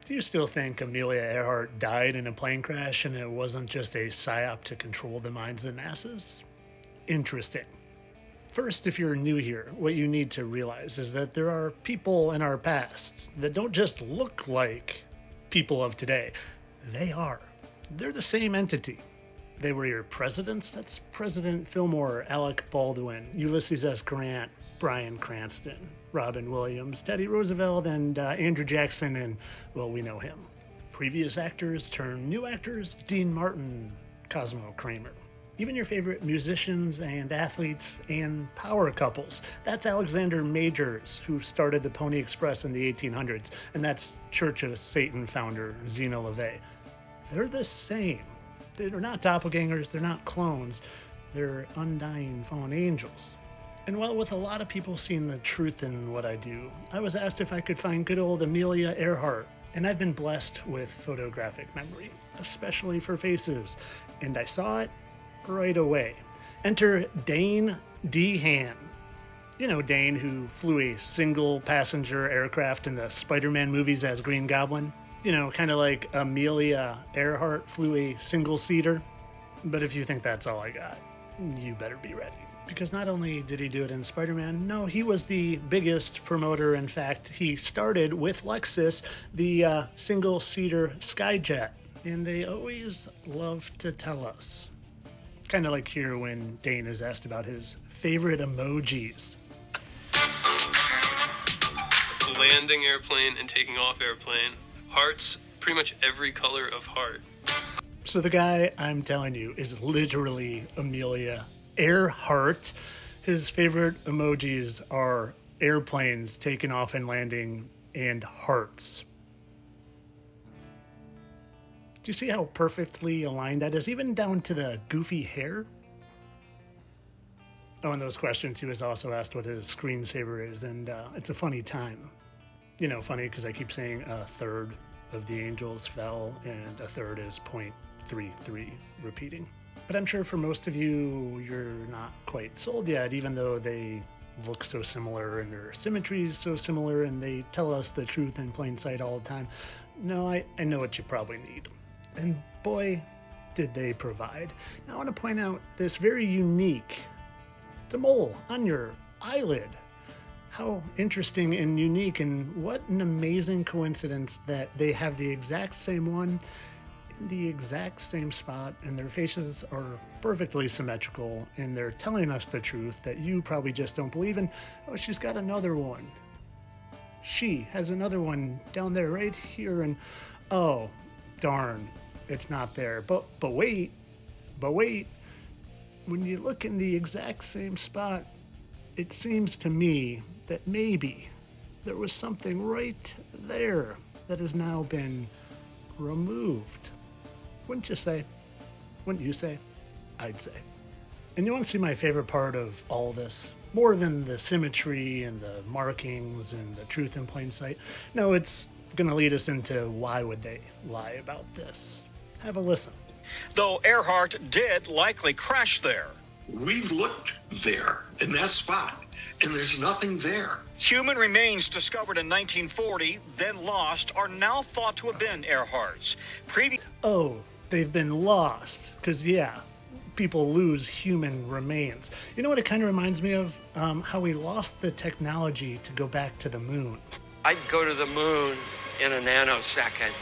Do you still think Amelia Earhart died in a plane crash and it wasn't just a psyop to control the minds of the masses? Interesting. First, if you're new here, what you need to realize is that there are people in our past that don't just look like people of today. They are. They're the same entity. They were your presidents. That's President Fillmore, Alec Baldwin, Ulysses S. Grant, Bryan Cranston, Robin Williams, Teddy Roosevelt, and Andrew Jackson, and, well, we know him. Previous actors turned new actors, Dean Martin, Cosmo Kramer. Even your favorite musicians and athletes and power couples. That's Alexander Majors, who started the Pony Express in the 1800s, and that's Church of Satan founder Zena LaVey. They're the same. They're not doppelgangers, they're not clones, they're undying fallen angels. And while with a lot of people seeing the truth in what I do, I was asked if I could find good old Amelia Earhart, and I've been blessed with photographic memory, especially for faces, and I saw it right away. Enter Dane Dehan. You know Dane, who flew a single-passenger aircraft in the Spider-Man movies as Green Goblin? You know, kind of like Amelia Earhart flew a single-seater. But if you think that's all I got, you better be ready. Because not only did he do it in Spider-Man, no, he was the biggest promoter. In fact, he started with Lexus, the single-seater Skyjet. And they always love to tell us. Kind of like here when Dane is asked about his favorite emojis. Landing airplane and taking off airplane. Hearts, pretty much every color of heart. So the guy I'm telling you is literally Amelia Earhart. His favorite emojis are airplanes taking off and landing and hearts. Do you see how perfectly aligned that is, even down to the goofy hair? Oh, and those questions, he was also asked what his screensaver is, and it's a funny time. You know, funny because I keep saying a third of the angels fell, and a third is 0.33 repeating. But I'm sure for most of you, you're not quite sold yet, even though they look so similar and their symmetry is so similar and they tell us the truth in plain sight all the time. No, I know what you probably need. And boy, did they provide. Now I want to point out this very unique, the mole on your eyelid. How interesting and unique, and what an amazing coincidence that they have the exact same one in the exact same spot, and their faces are perfectly symmetrical, and they're telling us the truth that you probably just don't believe in. Oh, she's got another one. She has another one down there right here, and oh, darn. It's not there. But wait. When you look in the exact same spot, it seems to me that maybe there was something right there that has now been removed. Wouldn't you say? Wouldn't you say? I'd say. And you want to see my favorite part of all this? More than the symmetry and the markings and the truth in plain sight. No, it's going to lead us into why would they lie about this. Have a listen. Though Earhart did likely crash there. We've looked there in that spot, and there's nothing there. Human remains discovered in 1940, then lost, are now thought to have been Earhart's. Oh, they've been lost. Because, yeah, people lose human remains. You know what it kind of reminds me of? How we lost the technology to go back to the moon. I'd go to the moon in a nanosecond.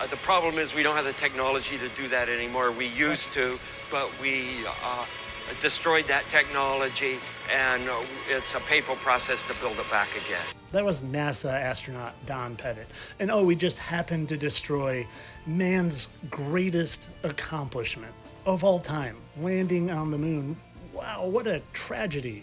The problem is we don't have the technology to do that anymore. We used to, but we destroyed that technology, and it's a painful process to build it back again. That was NASA astronaut Don Pettit. And oh, we just happened to destroy man's greatest accomplishment of all time, landing on the moon. Wow, what a tragedy.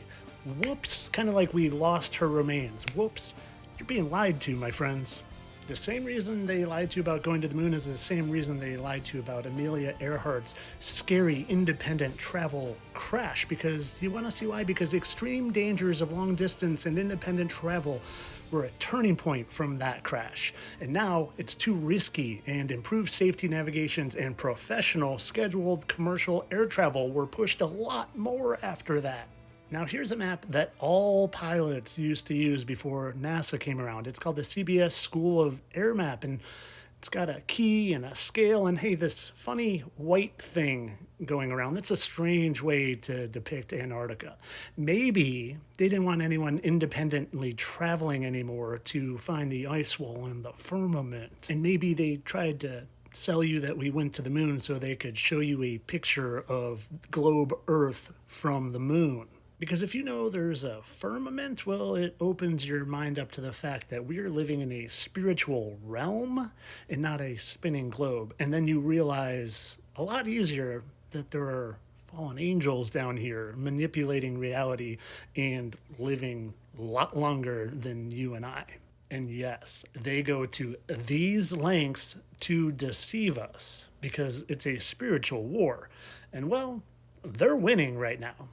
Whoops, kind of like we lost her remains. Whoops, you're being lied to, my friends. The same reason they lied to you about going to the moon is the same reason they lied to you about Amelia Earhart's scary independent travel crash. Because you want to see why? Because the extreme dangers of long distance and independent travel were a turning point from that crash. And now it's too risky, and improved safety navigations and professional scheduled commercial air travel were pushed a lot more after that. Now here's a map that all pilots used to use before NASA came around. It's called the CBS School of Air Map, and it's got a key and a scale, and hey, this funny white thing going around. That's a strange way to depict Antarctica. Maybe they didn't want anyone independently traveling anymore to find the ice wall and the firmament. And maybe they tried to sell you that we went to the moon so they could show you a picture of globe Earth from the moon. Because if you know there's a firmament, well, it opens your mind up to the fact that we're living in a spiritual realm and not a spinning globe. And then you realize a lot easier that there are fallen angels down here manipulating reality and living a lot longer than you and I. And yes, they go to these lengths to deceive us because it's a spiritual war. And well, they're winning right now.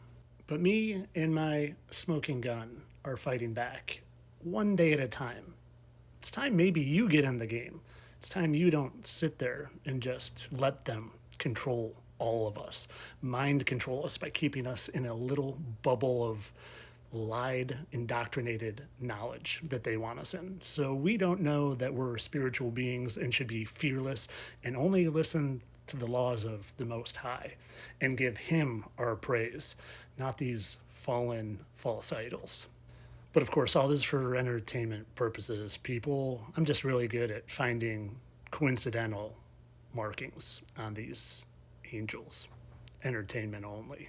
But me and my smoking gun are fighting back, one day at a time. It's time maybe you get in the game. It's time you don't sit there and just let them control all of us, mind control us by keeping us in a little bubble of lied, indoctrinated knowledge that they want us in. So we don't know that we're spiritual beings and should be fearless and only listen to the laws of the Most High and give Him our praise, not these fallen false idols. But of course, all this for entertainment purposes, people. I'm just really good at finding coincidental markings on these angels. Entertainment only.